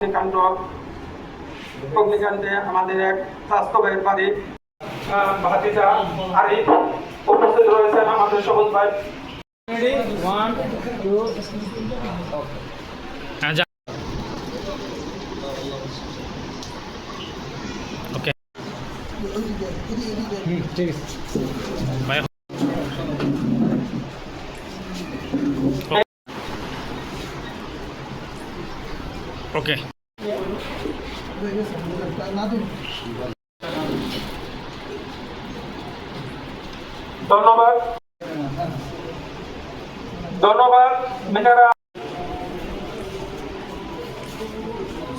কাণ্ড অগ্নিকাণ্ডে আমাদের এক বাস্তবের বাড়ি ভাতিজা আরিফ উপস্থিত রয়েছেন আমাদের সবুজ ভাই। One, two, okay. ঠিক আছে। Bye. Okay. ধন্যবাদ ধন্যবাদ মেয়েরা।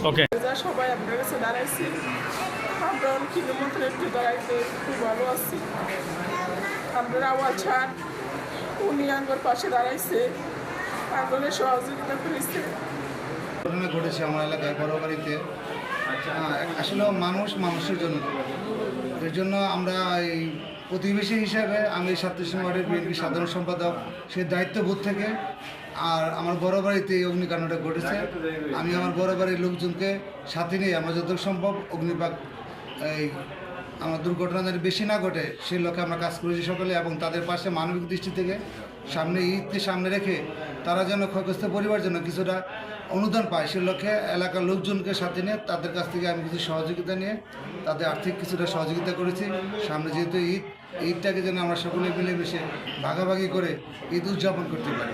Okay. সবাই আপনার কাছে দাঁড়াইছি, আমরা অনেকের মতো একটু দাঁড়াইতে খুব ভালো আছি। আপনার আওয়াজ ছাড় উনি আঙ্গর পাশে দাঁড়াইছে, আঙ্গলের সহযোগিতা করেছে। ঘটনা ঘটেছে আমার এলাকায় বড় বাড়িতে। আসলে মানুষ মানুষের জন্য, এর জন্য আমরা এই প্রতিবেশী হিসাবে আমি সাতত্রিশ ওয়ার্ডের বিএনপি সাধারণ সম্পাদক, সেই দায়িত্ববোধ থেকে আর আমার বড় বাড়িতে এই অগ্নিকাণ্ডটা ঘটেছে। আমি আমার বড় বাড়ির লোকজনকে সাথে নিয়ে আমরা যত সম্ভব অগ্নিপাক এই আমার দুর্ঘটনা যেন বেশি না ঘটে সেই লক্ষ্যে আমরা কাজ করেছি সকলে, এবং তাদের পাশে মানবিক দৃষ্টি থেকে সামনে ঈদকে সামনে রেখে তারা যেন ক্ষয়গ্রস্ত পরিবার যেন কিছুটা অনুদান পায় সে লক্ষ্যে এলাকার লোকজনকে সাথে নিয়ে তাদের কাছ থেকে আমি কিছু সহযোগিতা নিয়ে তাদের আর্থিক কিছুটা সহযোগিতা করেছি। সামনে যেহেতু ঈদটাকে যেন আমরা সকলে মিলেমিশে ভাগাভাগি করে ঈদ উদযাপন করতে পারি।